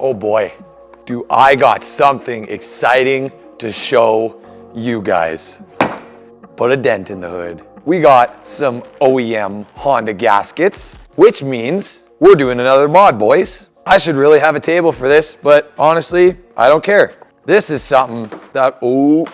Oh boy, do I got something exciting to show you guys. Put a dent in the hood. We got some OEM Honda gaskets, which means we're doing another mod, boys. I should really have a table for this, but honestly, I don't care. This is something that, oh,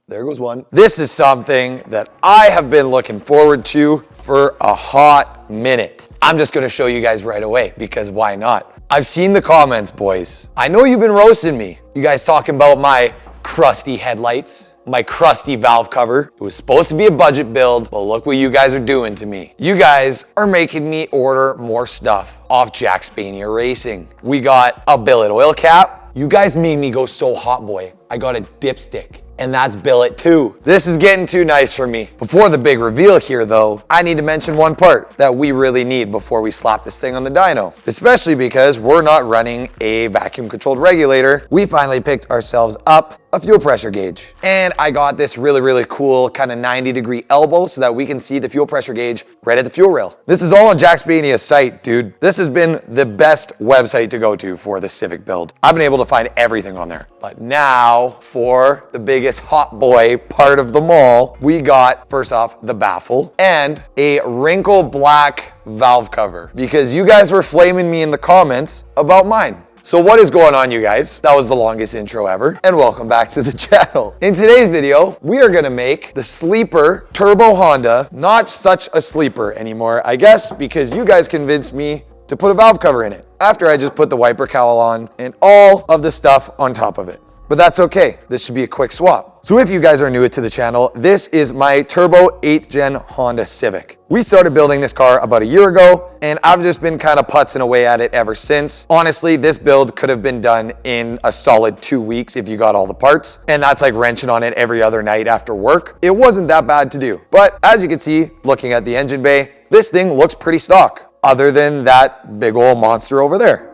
there goes one. This is something that I have been looking forward to for a hot minute. I'm just gonna show you guys right away, because why not? I've seen the comments, boys. I know you've been roasting me. You guys talking about my crusty headlights, my crusty valve cover. It was supposed to be a budget build, but look what you guys are doing to me. You guys are making me order more stuff off Jack Spania Racing. We got a billet oil cap. You guys made me go so hot, boy. I got a dipstick, and that's billet too. This is getting too nice for me. Before the big reveal here though, I need to mention one part that we really need before we slap this thing on the dyno, especially because we're not running a vacuum controlled regulator. We finally picked ourselves up a fuel pressure gauge. And I got this really cool kind of 90-degree elbow so that we can see the fuel pressure gauge right at the fuel rail. This is all on Jack Spania's site, dude. This has been the best website to go to for the Civic build. I've been able to find everything on there. But now for the biggest hot boy part of them all, we got, first off, the Baffle and a wrinkle black valve cover, because you guys were flaming me in the comments about mine. So what is going on, you guys? That was the longest intro ever, and welcome back to the channel. In today's video, we are gonna make the sleeper turbo Honda not such a sleeper anymore, I guess, because you guys convinced me to put a valve cover in it after I just put the wiper cowl on and all of the stuff on top of it. But that's okay. This should be a quick swap. So if you guys are new to the channel, this is my turbo 8th gen Honda Civic. We started building this car about a year ago, and I've just been kind of putzing away at it ever since. Honestly, this build could have been done in a solid 2 weeks if you got all the parts, and that's like wrenching on it every other night after work. It wasn't that bad to do. But as you can see, looking at the engine bay, this thing looks pretty stock, other than that big old monster over there.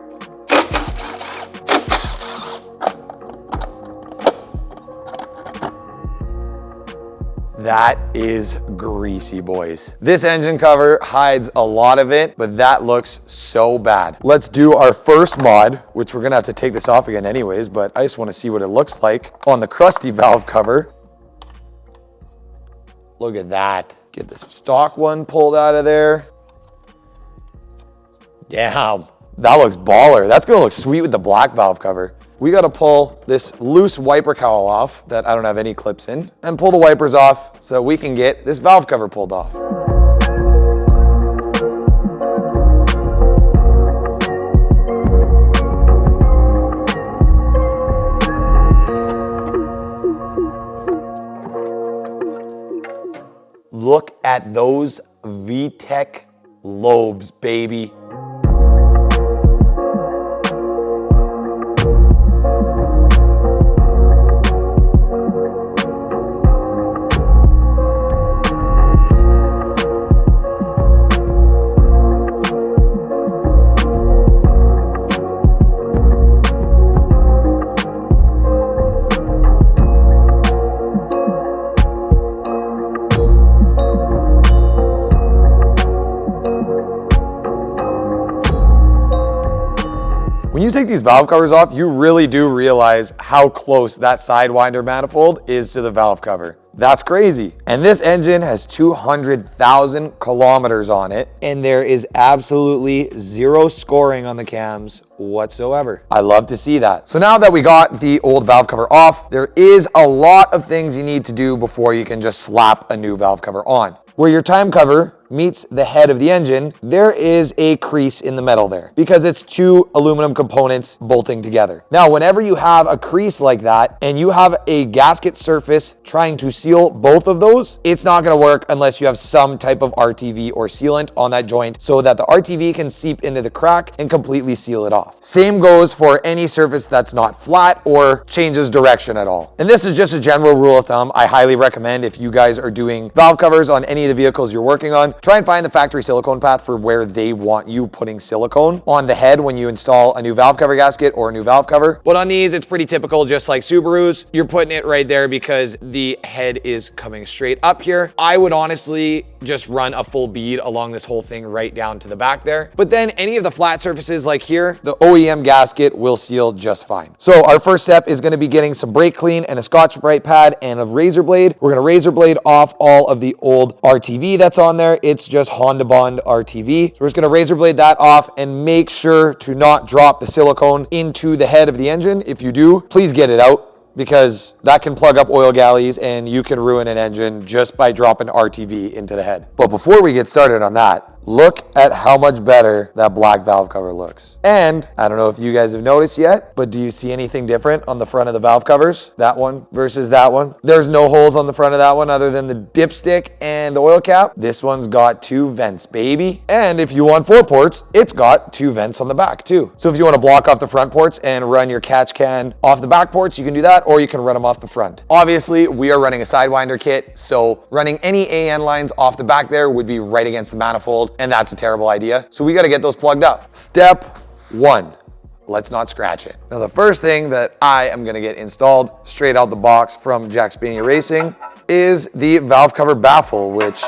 That is greasy, boys. This engine cover hides a lot of it, but that looks so bad. Let's do our first mod, which we're gonna have to take this off again anyways, but I just wanna see what it looks like on the crusty valve cover. Look at that. Get this stock one pulled out of there. Damn, that looks baller. That's gonna look sweet with the black valve cover. We gotta pull this loose wiper cowl off that I don't have any clips in, and pull the wipers off so we can get this valve cover pulled off. Look at those VTEC lobes, baby. When you take these valve covers off, you really do realize how close that Sidewinder manifold is to the valve cover. That's crazy. And this engine has 200,000 kilometers on it, and there is absolutely zero scoring on the cams whatsoever. I love to see that. So now that we got the old valve cover off, there is a lot of things you need to do before you can just slap a new valve cover on. Where your time cover meets the head of the engine, there is a crease in the metal there because it's two aluminum components bolting together. Now, whenever you have a crease like that and you have a gasket surface trying to seal both of those, it's not gonna work unless you have some type of RTV or sealant on that joint so that the RTV can seep into the crack and completely seal it off. Same goes for any surface that's not flat or changes direction at all. And this is just a general rule of thumb. I highly recommend if you guys are doing valve covers on any of the vehicles you're working on, try and find the factory silicone path for where they want you putting silicone on the head when you install a new valve cover gasket or a new valve cover. But on these, it's pretty typical, just like Subarus. You're putting it right there because the head is coming straight up here. I would honestly just run a full bead along this whole thing right down to the back there. But then any of the flat surfaces like here, the OEM gasket will seal just fine. So our first step is gonna be getting some brake clean and a Scotch-Brite pad and a razor blade. We're gonna razor blade off all of the old RTV that's on there. It's just Honda Bond RTV. So we're just gonna razor blade that off and make sure to not drop the silicone into the head of the engine. If you do, please get it out, because that can plug up oil galleys and you can ruin an engine just by dropping RTV into the head. But before we get started on that, look at how much better that black valve cover looks. And I don't know if you guys have noticed yet, but do you see anything different on the front of the valve covers? That one versus that one. There's no holes on the front of that one other than the dipstick and the oil cap. This one's got 2 vents, baby. And if you want 4 ports, it's got 2 vents on the back too. So if you want to block off the front ports and run your catch can off the back ports, you can do that, or you can run them off the front. Obviously, we are running a Sidewinder kit, so running any AN lines off the back there would be right against the manifold, and that's a terrible idea. So we got to get those plugged up. Step 1, let's not scratch it. Now the first thing that I am going to get installed straight out the box from Jack Spania Racing is the valve cover baffle, which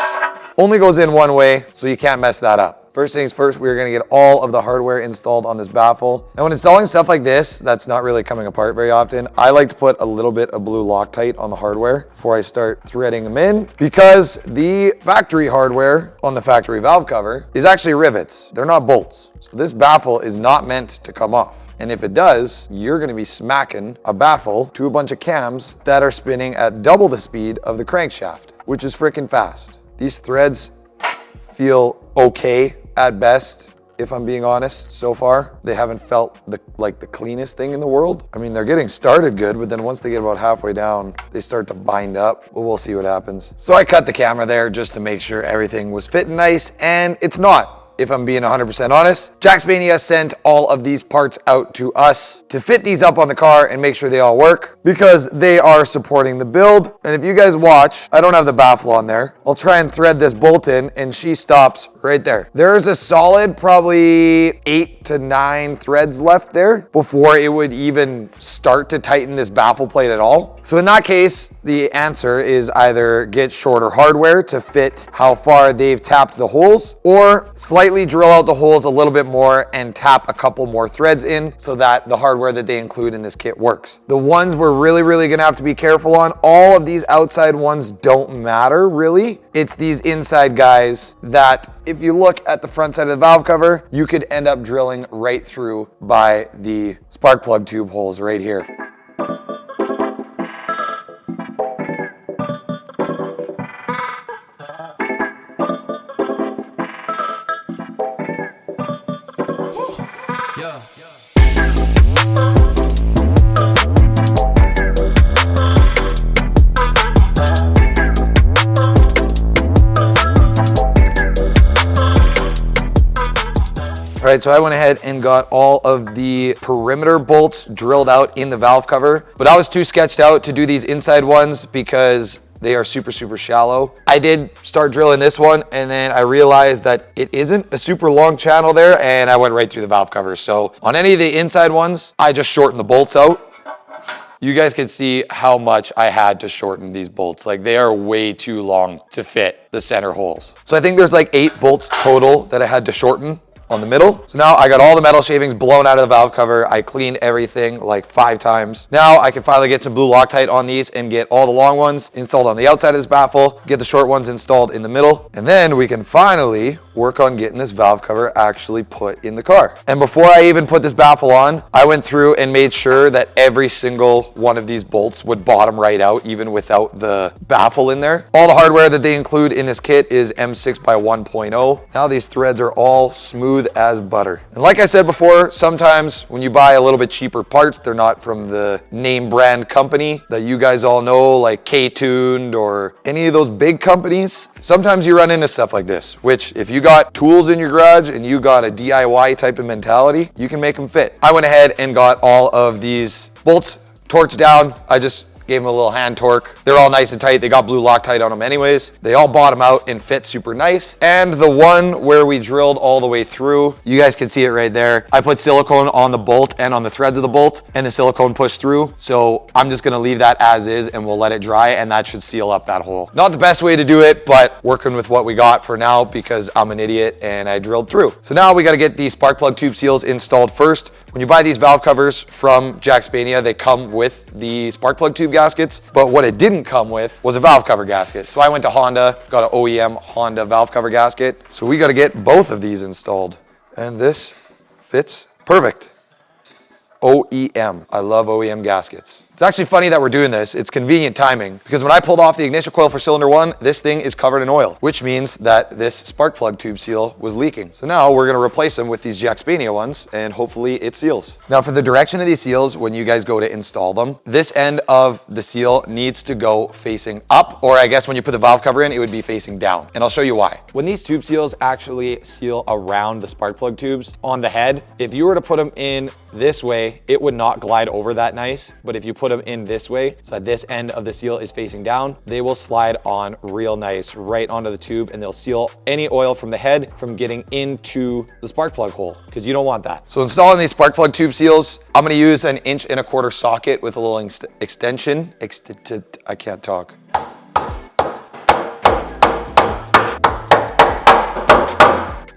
only goes in one way, so you can't mess that up. First things first, we're gonna get all of the hardware installed on this baffle. And when installing stuff like this, that's not really coming apart very often, I like to put a little bit of blue Loctite on the hardware before I start threading them in, because the factory hardware on the factory valve cover is actually rivets. They're not bolts. So this baffle is not meant to come off. And if it does, you're gonna be smacking a baffle to a bunch of cams that are spinning at double the speed of the crankshaft, which is freaking fast. These threads feel okay at best, if I'm being honest. So far, they haven't felt the cleanest thing in the world. I mean, they're getting started good, but then once they get about halfway down, they start to bind up. But we'll see what happens. So I cut the camera there just to make sure everything was fitting nice, and it's not. If I'm being 100% honest, Jack Spania sent all of these parts out to us to fit these up on the car and make sure they all work, because they are supporting the build. And if you guys watch, I don't have the baffle on there. I'll try and thread this bolt in and she stops right there. There's a solid probably 8 to 9 threads left there before it would even start to tighten this baffle plate at all. So in that case, the answer is either get shorter hardware to fit how far they've tapped the holes, or slightly drill out the holes a little bit more and tap a couple more threads in so that the hardware that they include in this kit works. The ones we're really gonna have to be careful on, all of these outside ones don't matter really. It's these inside guys that, if you look at the front side of the valve cover, you could end up drilling right through by the spark plug tube holes right here. All right, so I went ahead and got all of the perimeter bolts drilled out in the valve cover, but I was too sketched out to do these inside ones because they are super shallow. I did start drilling this one, and then I realized that it isn't a super long channel there, and I went right through the valve cover. So on any of the inside ones, I just shortened the bolts out. You guys can see how much I had to shorten these bolts. Like, they are way too long to fit the center holes. So I think there's like 8 bolts total that I had to shorten on the middle. So now I got all the metal shavings blown out of the valve cover. I cleaned everything like 5 times. Now I can finally get some blue Loctite on these and get all the long ones installed on the outside of this baffle, get the short ones installed in the middle, and then we can finally work on getting this valve cover actually put in the car. And before I even put this baffle on, I went through and made sure that every single one of these bolts would bottom right out, even without the baffle in there. All the hardware that they include in this kit is M6 by 1.0. Now these threads are all smooth as butter. And like I said before, sometimes when you buy a little bit cheaper parts, they're not from the name brand company that you guys all know, like K-Tuned or any of those big companies. Sometimes you run into stuff like this, which if you got tools in your garage and you got a DIY type of mentality, you can make them fit. I went ahead and got all of these bolts torqued down. I just gave them a little hand torque. They're all nice and tight. They got blue Loctite on them anyways. They all bottom out and fit super nice. And the one where we drilled all the way through, you guys can see it right there. I put silicone on the bolt and on the threads of the bolt, and the silicone pushed through. So I'm just gonna leave that as is and we'll let it dry, and that should seal up that hole. Not the best way to do it, but working with what we got for now because I'm an idiot and I drilled through. So now we gotta get these spark plug tube seals installed first. When you buy these valve covers from Jackspania, they come with the spark plug tube gaskets, but what it didn't come with was a valve cover gasket. So I went to Honda, got an OEM Honda valve cover gasket. So we gotta get both of these installed. And this fits perfect. OEM. I love OEM gaskets. It's actually funny that we're doing this. It's convenient timing because when I pulled off the ignition coil for cylinder 1, this thing is covered in oil, which means that this spark plug tube seal was leaking. So now we're gonna replace them with these Jackspania ones and hopefully it seals. Now for the direction of these seals, when you guys go to install them, this end of the seal needs to go facing up, or I guess when you put the valve cover in, it would be facing down. And I'll show you why. When these tube seals actually seal around the spark plug tubes on the head, if you were to put them in this way, it would not glide over that nice. But if you put them in this way, so that this end of the seal is facing down, they will slide on real nice right onto the tube, and they'll seal any oil from the head from getting into the spark plug hole, because you don't want that. So installing these spark plug tube seals, I'm gonna use an 1.25 inch socket with a little extension. I can't talk.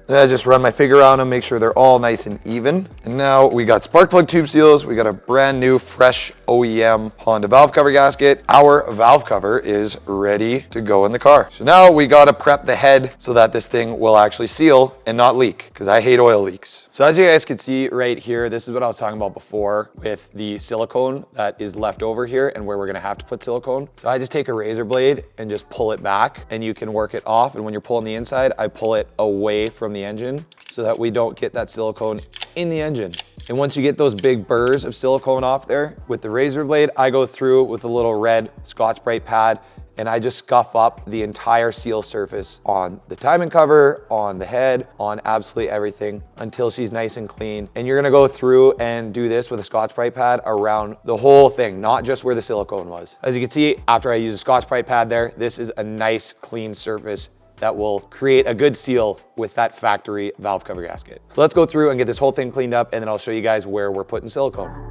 I just run my finger around them, make sure they're all nice and even. And now we got spark plug tube seals. We got a brand new, fresh OEM Honda valve cover gasket. Our valve cover is ready to go in the car. So now we gotta prep the head so that this thing will actually seal and not leak, because I hate oil leaks. So as you guys can see right here, this is what I was talking about before with the silicone that is left over here and where we're gonna have to put silicone. So I just take a razor blade and just pull it back, and you can work it off. And when you're pulling the inside, I pull it away from the engine so that we don't get that silicone in the engine. And once you get those big burrs of silicone off there, with the razor blade, I go through with a little red Scotch-Brite pad and I just scuff up the entire seal surface on the timing cover, on the head, on absolutely everything until she's nice and clean. And you're gonna go through and do this with a Scotch-Brite pad around the whole thing, not just where the silicone was. As you can see, after I use a Scotch-Brite pad there, this is a nice clean surface that will create a good seal with that factory valve cover gasket. So let's go through and get this whole thing cleaned up, and then I'll show you guys where we're putting silicone.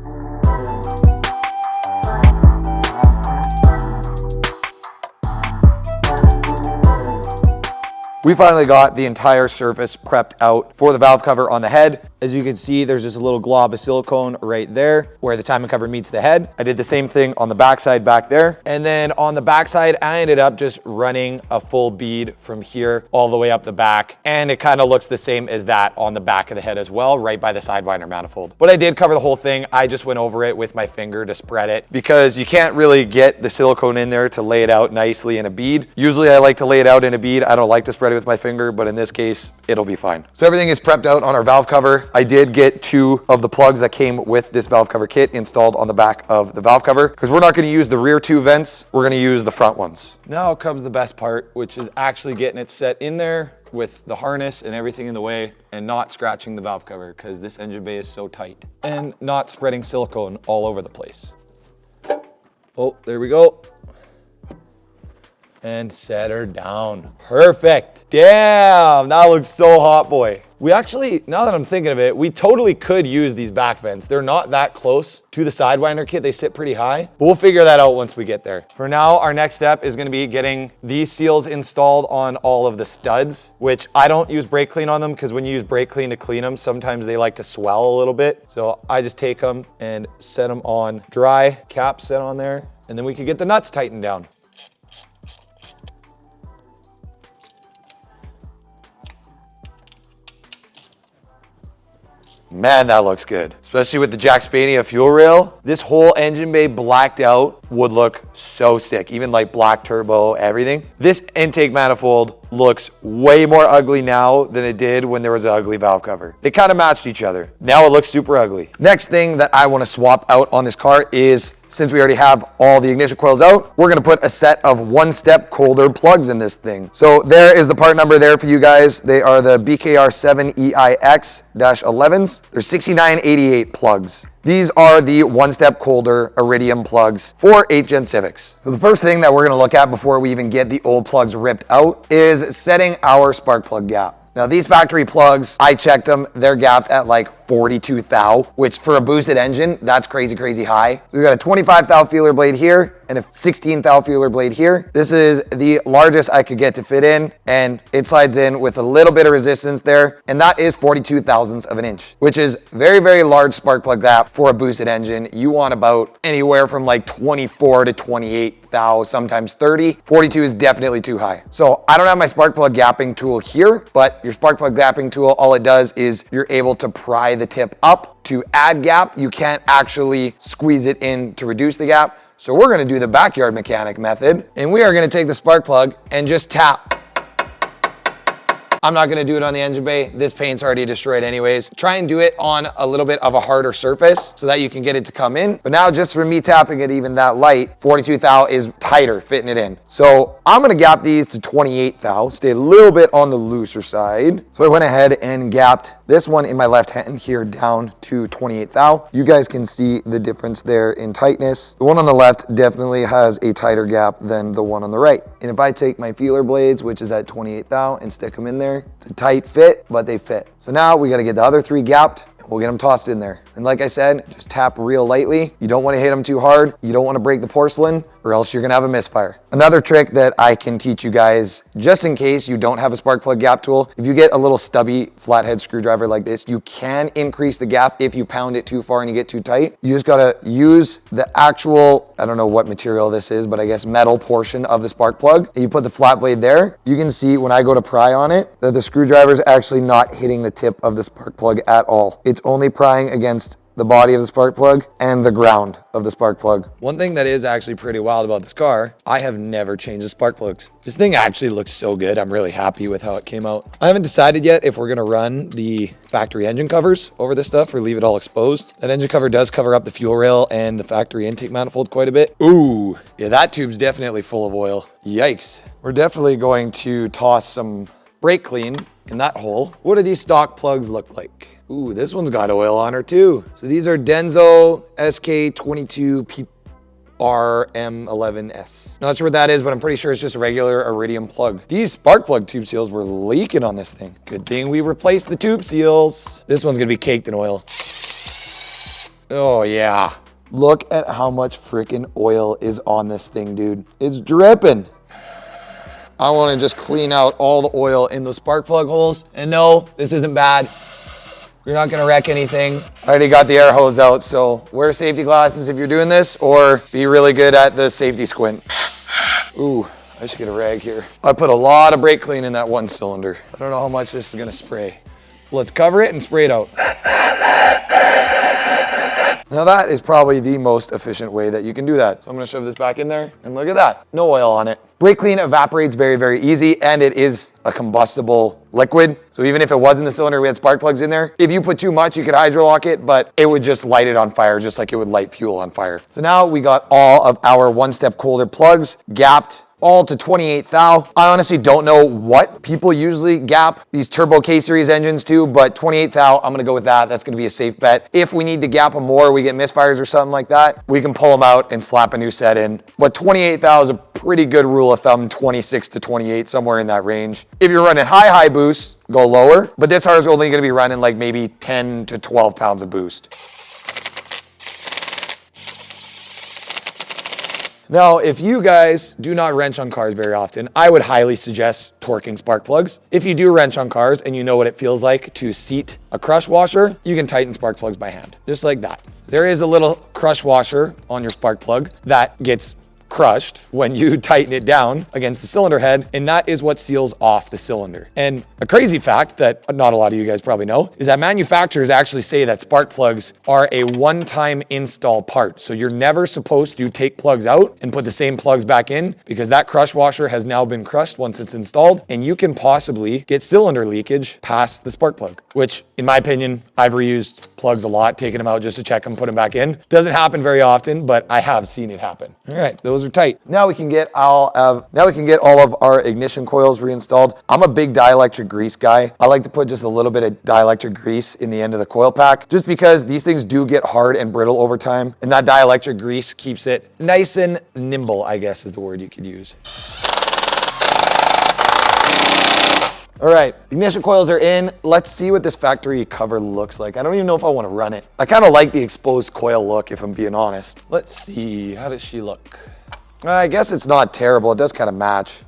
We finally got the entire surface prepped out for the valve cover on the head. As you can see, there's just a little glob of silicone right there where the timing cover meets the head. I did the same thing on the backside back there. And then on the backside, I ended up just running a full bead from here all the way up the back. And it kind of looks the same as that on the back of the head as well, right by the sidewinder manifold. But I did cover the whole thing. I just went over it with my finger to spread it because you can't really get the silicone in there to lay it out nicely in a bead. Usually I like to lay it out in a bead. I don't like to spread it with my finger, but in this case, it'll be fine. So everything is prepped out on our valve cover. I did get 2 of the plugs that came with this valve cover kit installed on the back of the valve cover because we're not going to use the rear 2 vents. We're going to use the front ones. Now comes the best part, which is actually getting it set in there with the harness and everything in the way and not scratching the valve cover because this engine bay is so tight, and not spreading silicone all over the place. Oh, there we go. And set her down. Perfect. Damn, that looks so hot, boy. We actually, now that I'm thinking of it, we totally could use these back vents. They're not that close to the Sidewinder kit. They sit pretty high, but we'll figure that out once we get there. For now, our next step is gonna be getting these seals installed on all of the studs, which I don't use brake clean on them because when you use brake clean to clean them, sometimes they like to swell a little bit. So I just take them and set them on dry, cap set on there, and then we can get the nuts tightened down. Man, that looks good. Especially with the Jackspania fuel rail. This whole engine bay blacked out would look so sick. Even like black turbo, everything. This intake manifold looks way more ugly now than it did when there was an ugly valve cover. They kind of matched each other. Now it looks super ugly. Next thing that I want to swap out on this car is since we already have all the ignition coils out, we're gonna put a set of one-step colder plugs in this thing. So there is the part number there for you guys. They are the BKR7EIX-11s. They're 6988 plugs. These are the one-step colder iridium plugs for 8th gen Civics. So the first thing that we're gonna look at before we even get the old plugs ripped out is setting our spark plug gap. Now these factory plugs, I checked them, they're gapped at like 42 thou, which for a boosted engine, that's crazy, crazy high. We've got a 25 thou feeler blade here and a 16 thou feeler blade here. This is the largest I could get to fit in, and it slides in with a little bit of resistance there, and that is 42 thousandths of an inch, which is very, very large spark plug gap for a boosted engine. You want about anywhere from like 24 to 28 thou, sometimes 30. 42 is definitely too high. So I don't have my spark plug gapping tool here, but your spark plug gapping tool, all it does is you're able to pry the tip up to add gap. You can't actually squeeze it in to reduce the gap. So we're gonna do the backyard mechanic method, and we are gonna take the spark plug and just tap. I'm not gonna do it on the engine bay. This paint's already destroyed anyways. Try and do it on a little bit of a harder surface so that you can get it to come in. But now just for me tapping it even that light, 42 thou is tighter fitting it in. So I'm gonna gap these to 28 thou, stay a little bit on the looser side. So I went ahead and gapped this one in my left hand here down to 28 thou. You guys can see the difference there in tightness. The one on the left definitely has a tighter gap than the one on the right. And if I take my feeler blades, which is at 28 thou, and stick them in there, it's a tight fit, but they fit. So now we got to get the other three gapped. We'll get them tossed in there. And like I said, just tap real lightly. You don't want to hit them too hard. You don't want to break the porcelain, or else you're gonna have a misfire. Another trick that I can teach you guys, just in case you don't have a spark plug gap tool, if you get a little stubby flathead screwdriver like this, you can increase the gap if you pound it too far and you get too tight. You just gotta use the actual, I don't know what material this is, but I guess metal portion of the spark plug. And you put the flat blade there. You can see when I go to pry on it, that the screwdriver is actually not hitting the tip of the spark plug at all. It's only prying against the body of the spark plug and the ground of the spark plug. One thing that is actually pretty wild about this car, I have never changed the spark plugs. This thing actually looks so good. I'm really happy with how it came out. I haven't decided yet if we're gonna run the factory engine covers over this stuff or leave it all exposed. That engine cover does cover up the fuel rail and the factory intake manifold quite a bit. Ooh, yeah, that tube's definitely full of oil. Yikes. We're definitely going to toss some brake clean in that hole. What do these stock plugs look like? Ooh, this one's got oil on her too. So these are Denso SK22PRM11S. Not sure what that is, but I'm pretty sure it's just a regular iridium plug. These spark plug tube seals were leaking on this thing. Good thing we replaced the tube seals. This one's gonna be caked in oil. Oh yeah. Look at how much freaking oil is on this thing, dude. It's dripping. I want to just clean out all the oil in those spark plug holes. And no, this isn't bad. You're not gonna wreck anything. I already got the air hose out, so wear safety glasses if you're doing this, or be really good at the safety squint. Ooh, I should get a rag here. I put a lot of brake clean in that one cylinder. I don't know how much this is gonna spray. Let's cover it and spray it out. Now that is probably the most efficient way that you can do that. So I'm gonna shove this back in there, and look at that, no oil on it. Brake clean evaporates very, very easy, and it is a combustible liquid. So even if it was in the cylinder, we had spark plugs in there. If you put too much, you could hydrolock it, but it would just light it on fire, just like it would light fuel on fire. So now we got all of our one-step colder plugs gapped, all to 28 thou. I honestly don't know what people usually gap these turbo K-series engines to, but 28 thou, I'm gonna go with that. That's gonna be a safe bet. If we need to gap them more, we get misfires or something like that, we can pull them out and slap a new set in. But 28 thou is a pretty good rule of thumb, 26 to 28, somewhere in that range. If you're running high boost, go lower, but this car is only gonna be running like maybe 10 to 12 pounds of boost. Now, if you guys do not wrench on cars very often, I would highly suggest torquing spark plugs. If you do wrench on cars and you know what it feels like to seat a crush washer, you can tighten spark plugs by hand, just like that. There is a little crush washer on your spark plug that gets crushed when you tighten it down against the cylinder head, and that is what seals off the cylinder. And a crazy fact that not a lot of you guys probably know is that manufacturers actually say that spark plugs are a one-time install part. So you're never supposed to take plugs out and put the same plugs back in, because that crush washer has now been crushed once it's installed, and you can possibly get cylinder leakage past the spark plug, which in my opinion, I've reused plugs a lot, taking them out just to check them, put them back in. Doesn't happen very often, but I have seen it happen. All right, those are tight. Now we can get all of our ignition coils reinstalled. I'm a big dielectric grease guy. I like to put just a little bit of dielectric grease in the end of the coil pack, just because these things do get hard and brittle over time, and that dielectric grease keeps it nice and nimble, I guess is the word you could use. All right, ignition coils are in. Let's see what this factory cover looks like. I don't even know if I want to run it. I kind of like the exposed coil look, if I'm being honest. Let's see, how does she look? I guess it's not terrible. It does kind of match.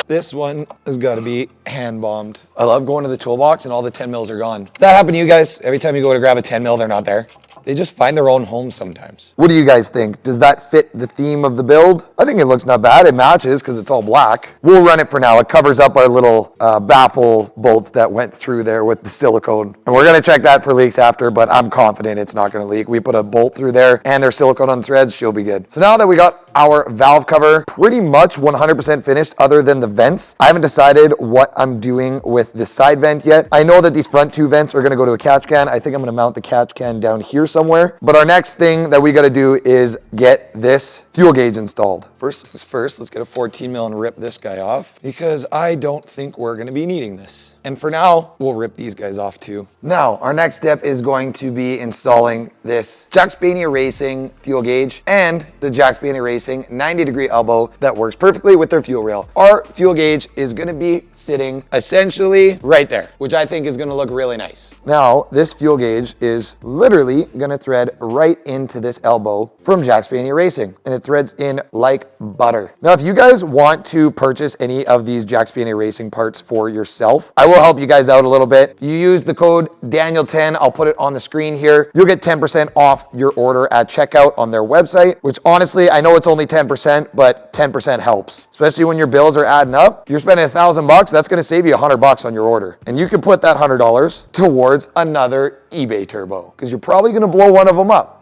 This one has got to be hand bombed. I love going to the toolbox and all the 10 mils are gone. Does that happen to you guys? Every time you go to grab a 10 mil, they're not there. They just find their own home sometimes. What do you guys think? Does that fit the theme of the build? I think it looks not bad. It matches because it's all black. We'll run it for now. It covers up our little baffle bolt that went through there with the silicone. And we're gonna check that for leaks after, but I'm confident it's not gonna leak. We put a bolt through there and there's silicone on the threads, she'll be good. So now that we got our valve cover pretty much 100% finished other than the vents, I haven't decided what I'm doing with the side vent yet. I know that these front two vents are gonna go to a catch can. I think I'm gonna mount the catch can down here somewhere. But our next thing that we gotta do is get this fuel gauge installed. First things first, let's get a 14 mil and rip this guy off, because I don't think we're gonna be needing this. And for now, we'll rip these guys off too. Now, our next step is going to be installing this Jack Spanier Racing fuel gauge and the Jack Spanier Racing 90-degree elbow that works perfectly with their fuel rail. Our fuel gauge is gonna be sitting essentially right there, which I think is gonna look really nice. Now, this fuel gauge is literally gonna thread right into this elbow from Jack Spanier Racing, and it threads in like butter. Now, if you guys want to purchase any of these Jack Spanier Racing parts for yourself, I will help you guys out a little bit. You use the code Daniel10, I'll put it on the screen here. You'll get 10% off your order at checkout on their website, which honestly, I know it's only 10%, but 10% helps. Especially when your bills are adding up. You're spending $1,000, that's gonna save you $100 on your order. And you can put that $100 towards another eBay turbo, because you're probably gonna blow one of them up.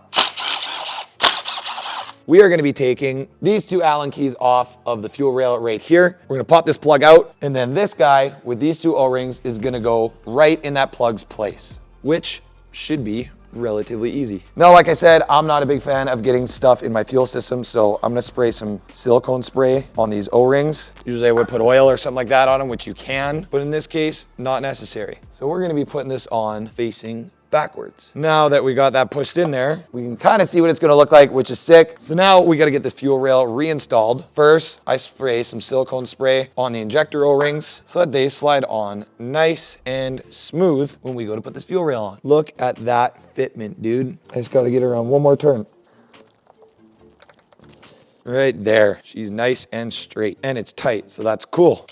We are gonna be taking these two Allen keys off of the fuel rail right here. We're gonna pop this plug out, and then this guy with these two O-rings is gonna go right in that plug's place, which should be relatively easy. Now, like I said, I'm not a big fan of getting stuff in my fuel system, so I'm gonna spray some silicone spray on these O-rings. Usually I would put oil or something like that on them, which you can, but in this case, not necessary. So we're gonna be putting this on facing backwards. Now that we got that pushed in there, we can kind of see what it's going to look like, which is sick. So now we got to get this fuel rail reinstalled. First, I spray some silicone spray on the injector O-rings so that they slide on nice and smooth when we go to put this fuel rail on. Look at that fitment, dude. I just got to get her on one more turn. Right there. She's nice and straight, and it's tight, so that's cool.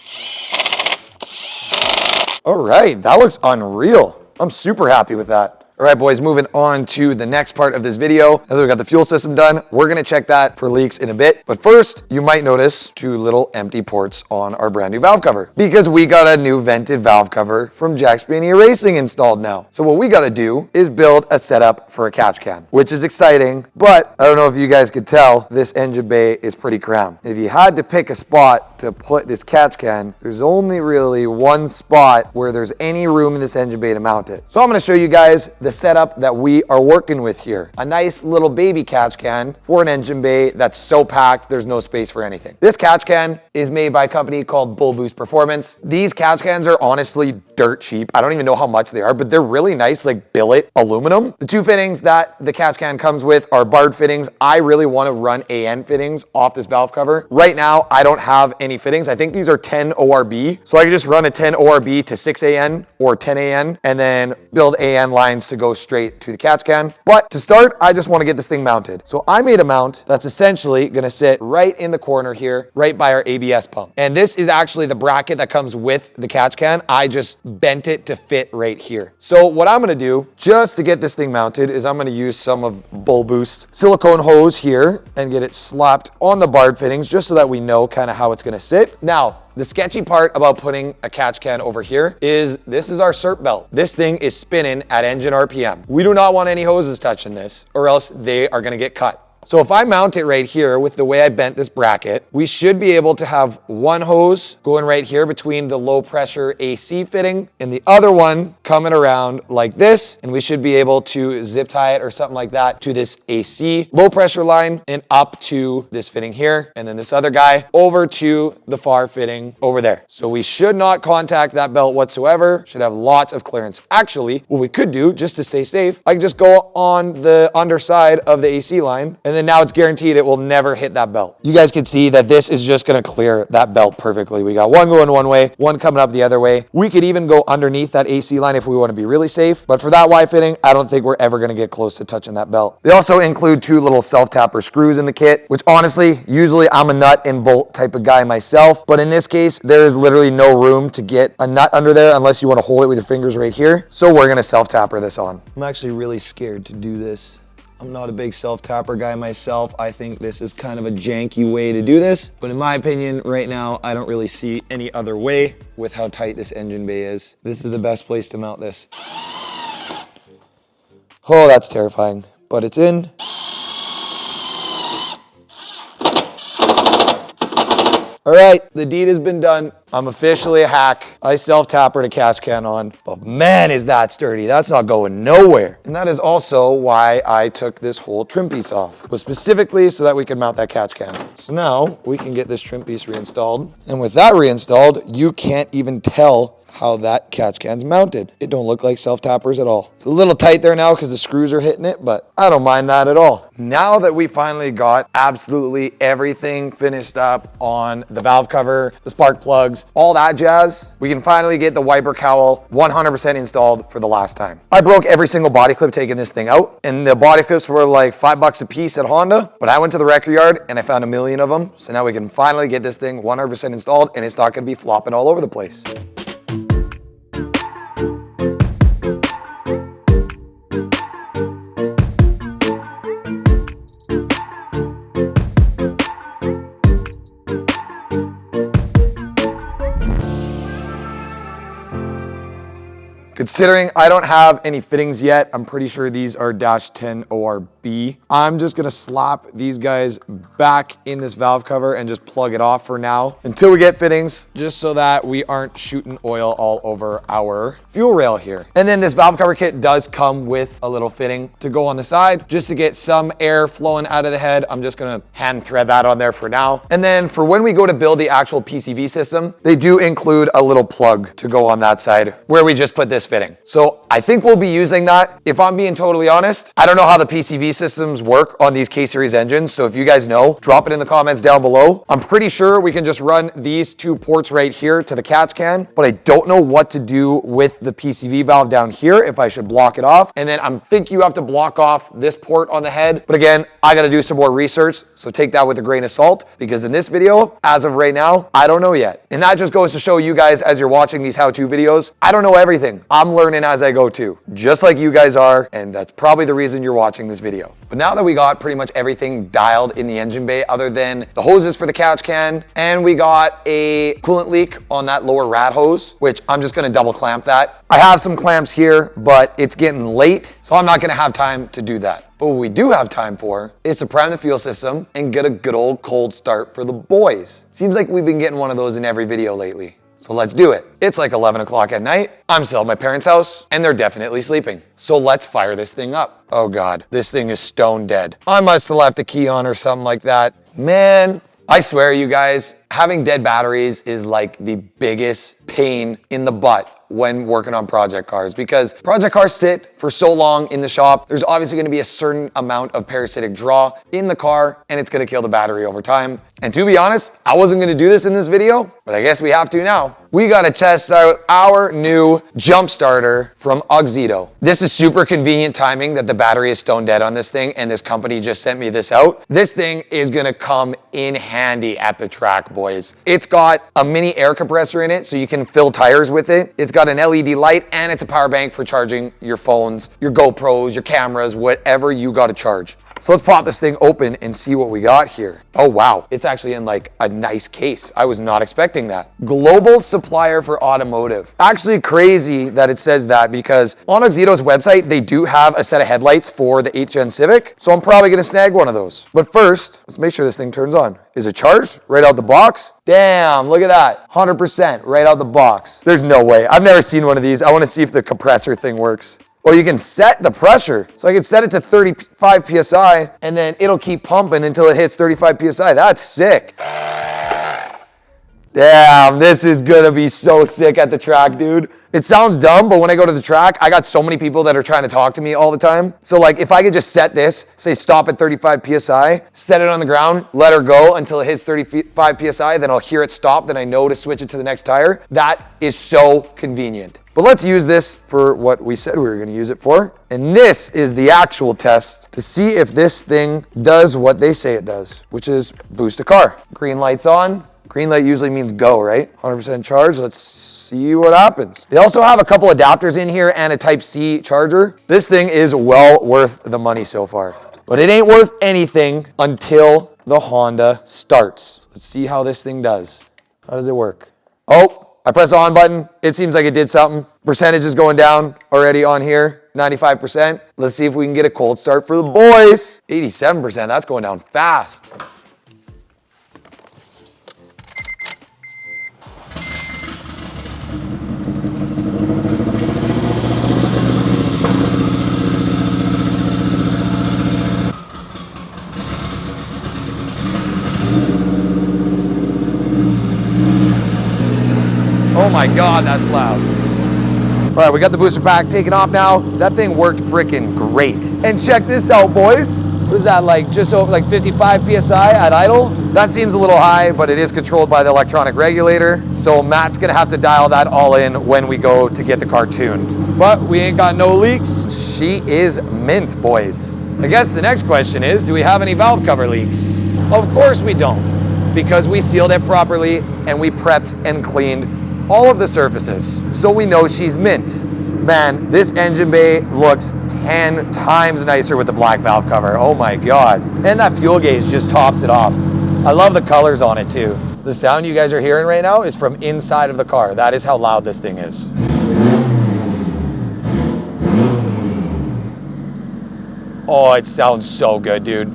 All right, that looks unreal. I'm super happy with that. All right, boys, moving on to the next part of this video. Now that we got the fuel system done, we're gonna check that for leaks in a bit. But first, you might notice two little empty ports on our brand new valve cover, because we got a new vented valve cover from Jack Spanier Racing installed now. So what we gotta do is build a setup for a catch can, which is exciting, but I don't know if you guys could tell, this engine bay is pretty cramped. If you had to pick a spot to put this catch can, there's only really one spot where there's any room in this engine bay to mount it. So I'm gonna show you guys the setup that we are working with here. A nice little baby catch can for an engine bay that's so packed there's no space for anything. This catch can is made by a company called BullBoost Performance. These catch cans are honestly dirt cheap. I don't even know how much they are, but they're really nice, like billet aluminum. The two fittings that the catch can comes with are barred fittings. I really want to run AN fittings off this valve cover. Right now, I don't have any fittings. I think these are 10 ORB. So I can just run a 10 ORB to 6 AN or 10 AN and then build AN lines to to go straight to the catch can. But to start, I just want to get this thing mounted. So I made a mount that's essentially going to sit right in the corner here, right by our ABS pump. And this is actually the bracket that comes with the catch can. I just bent it to fit right here. So what I'm going to do just to get this thing mounted is I'm going to use some of BullBoost silicone hose here and get it slapped on the barred fittings just so that we know kind of how it's going to sit. Now, the sketchy part about putting a catch can over here is this is our SERP belt. This thing is spinning at engine RPM. We do not want any hoses touching this or else they are going to get cut. So if I mount it right here with the way I bent this bracket, we should be able to have one hose going right here between the low pressure AC fitting and the other one coming around like this. And we should be able to zip tie it or something like that to this AC low pressure line and up to this fitting here. And then this other guy over to the far fitting over there. So we should not contact that belt whatsoever. Should have lots of clearance. Actually, what we could do just to stay safe, I can just go on the underside of the AC line and then now it's guaranteed it will never hit that belt. You guys can see that this is just gonna clear that belt perfectly. We got one going one way, one coming up the other way. We could even go underneath that AC line if we wanna be really safe, but for that Y fitting, I don't think we're ever gonna get close to touching that belt. They also include two little self-tapper screws in the kit, which honestly, usually I'm a nut and bolt type of guy myself, but in this case, there is literally no room to get a nut under there unless you wanna hold it with your fingers right here. So we're gonna self-tapper this on. I'm actually really scared to do this. I'm not a big self-tapper guy myself. I think this is kind of a janky way to do this. But in my opinion, right now, I don't really see any other way with how tight this engine bay is. This is the best place to mount this. Oh, that's terrifying. But it's in. All right, the deed has been done. I'm officially a hack. I self-tappered a catch can on, but man, is that sturdy. That's not going nowhere. And that is also why I took this whole trim piece off, was specifically so that we could mount that catch can. So now we can get this trim piece reinstalled. And with that reinstalled, you can't even tell how that catch can's mounted. It don't look like self-tappers at all. It's a little tight there now because the screws are hitting it, but I don't mind that at all. Now that we finally got absolutely everything finished up on the valve cover, the spark plugs, all that jazz, we can finally get the wiper cowl 100% installed for the last time. I broke every single body clip taking this thing out, and the body clips were like $5 a piece at Honda, but I went to the record yard and I found a million of them. So now we can finally get this thing 100% installed and it's not gonna be flopping all over the place. Considering I don't have any fittings yet, I'm pretty sure these are -10 ORB. I'm just gonna slap these guys back in this valve cover and just plug it off for now until we get fittings, just so that we aren't shooting oil all over our fuel rail here. And then this valve cover kit does come with a little fitting to go on the side, just to get some air flowing out of the head. I'm just gonna hand thread that on there for now. And then for when we go to build the actual PCV system, they do include a little plug to go on that side where we just put this fitting. So I think we'll be using that. If I'm being totally honest, I don't know how the PCV systems work on these K-Series engines. So if you guys know, drop it in the comments down below. I'm pretty sure we can just run these two ports right here to the catch can, but I don't know what to do with the PCV valve down here, if I should block it off. And then I'm thinking you have to block off this port on the head. But again, I gotta do some more research. So take that with a grain of salt, because in this video, as of right now, I don't know yet. And that just goes to show you guys as you're watching these how-to videos, I don't know everything. I'm learning as I go too, just like you guys are, and that's probably the reason you're watching this video. But now that we got pretty much everything dialed in the engine bay, other than the hoses for the catch can, and we got a coolant leak on that lower rat hose, which I'm just gonna double clamp that. I have some clamps here, but it's getting late, so I'm not gonna have time to do that. But what we do have time for is to prime the fuel system and get a good old cold start for the boys. Seems like we've been getting one of those in every video lately. So let's do it. It's like 11 o'clock at night. I'm still at my parents' house and they're definitely sleeping. So let's fire this thing up. Oh God, this thing is stone dead. I must have left the key on or something like that. Man, I swear you guys, having dead batteries is like the biggest pain in the butt when working on project cars, because project cars sit for so long in the shop, there's obviously gonna be a certain amount of parasitic draw in the car, and it's gonna kill the battery over time. And to be honest, I wasn't gonna do this in this video, but I guess we have to now. We gotta test out our new jump starter from AUXITO. This is super convenient timing that the battery is stone dead on this thing, and this company just sent me this out. This thing is gonna come in handy at the track, boys. It's got a mini air compressor in it so you can fill tires with it. It's got an LED light, and it's a power bank for charging your phones, your GoPros, your cameras, whatever you gotta charge. So let's pop this thing open and see what we got here. Oh wow, it's actually in like a nice case. I was not expecting that. Global supplier for automotive. Actually crazy that it says that, because on AUXITO's website, they do have a set of headlights for the 8th gen Civic. So I'm probably gonna snag one of those. But first, let's make sure this thing turns on. Is it charged right out the box? Damn, look at that. 100% right out the box. There's no way. I've never seen one of these. I wanna see if the compressor thing works. Or you can set the pressure. So I can set it to 35 PSI and then it'll keep pumping until it hits 35 PSI. That's sick. Damn, this is gonna be so sick at the track, dude. It sounds dumb, but when I go to the track, I got so many people that are trying to talk to me all the time. So like if I could just set this, say stop at 35 PSI, set it on the ground, let her go until it hits 35 PSI, then I'll hear it stop, then I know to switch it to the next tire. That is so convenient. But let's use this for what we said we were gonna use it for. And this is the actual test to see if this thing does what they say it does, which is boost a car. Green light's on. Green light usually means go, right? 100% charge. Let's see what happens. They also have a couple adapters in here and a Type-C charger. This thing is well worth the money so far. But it ain't worth anything until the Honda starts. Let's see how this thing does. How does it work? Oh, I press the on button. It seems like it did something. Percentage is going down already on here, 95%. Let's see if we can get a cold start for the boys. 87%, that's going down fast. Oh my God, that's loud. All right, we got the booster pack taken off now. That thing worked freaking great. And check this out, boys. What is that, like just over like 55 PSI at idle? That seems a little high, but it is controlled by the electronic regulator. So Matt's gonna have to dial that all in when we go to get the car tuned. But we ain't got no leaks. She is mint, boys. I guess the next question is, do we have any valve cover leaks? Of course we don't, because we sealed it properly and we prepped and cleaned all of the surfaces, so we know she's mint. Man, this engine bay looks 10 times nicer with the black valve cover. Oh my God. And that fuel gauge just tops it off. I love the colors on it too. The sound you guys are hearing right now is from inside of the car. That is how loud this thing is. Oh, it sounds so good, dude.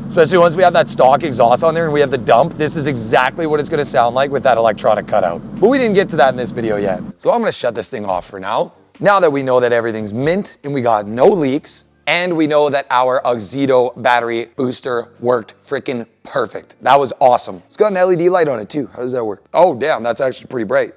Especially once we have that stock exhaust on there and we have the dump, this is exactly what it's gonna sound like with that electronic cutout. But we didn't get to that in this video yet. So I'm gonna shut this thing off for now. Now that we know that everything's mint and we got no leaks, and we know that our AUXITO battery booster worked freaking perfect. That was awesome. It's got an LED light on it too. How does that work? Oh damn, that's actually pretty bright.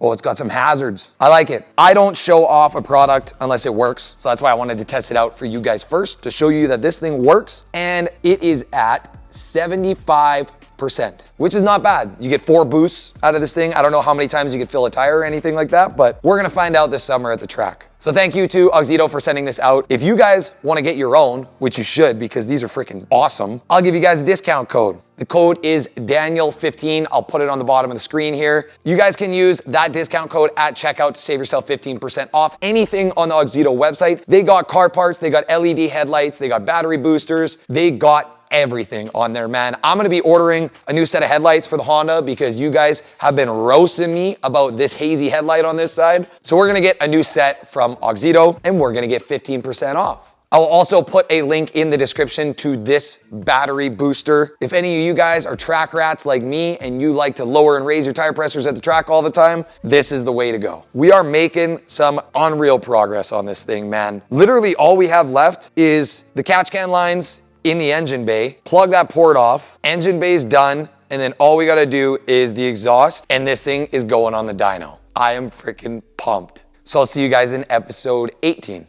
Oh, it's got some hazards. I like it. I don't show off a product unless it works. So that's why I wanted to test it out for you guys first to show you that this thing works. And it is at 75%, which is not bad. You get 4 boosts out of this thing. I don't know how many times you could fill a tire or anything like that, but we're gonna find out this summer at the track. So thank you to AUXITO for sending this out. If you guys wanna get your own, which you should because these are freaking awesome, I'll give you guys a discount code. The code is Daniel15. I'll put it on the bottom of the screen here. You guys can use that discount code at checkout to save yourself 15% off anything on the AUXITO website. They got car parts, they got LED headlights, they got battery boosters, they got everything on there, man. I'm gonna be ordering a new set of headlights for the Honda because you guys have been roasting me about this hazy headlight on this side. So we're gonna get a new set from AUXITO and we're gonna get 15% off. I will also put a link in the description to this battery booster. If any of you guys are track rats like me and you like to lower and raise your tire pressures at the track all the time, this is the way to go. We are making some unreal progress on this thing, man. Literally all we have left is the catch can lines in the engine bay, plug that port off, engine bay's done, and then all we gotta do is the exhaust, and this thing is going on the dyno. I am freaking pumped. So I'll see you guys in episode 18.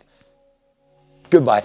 Goodbye.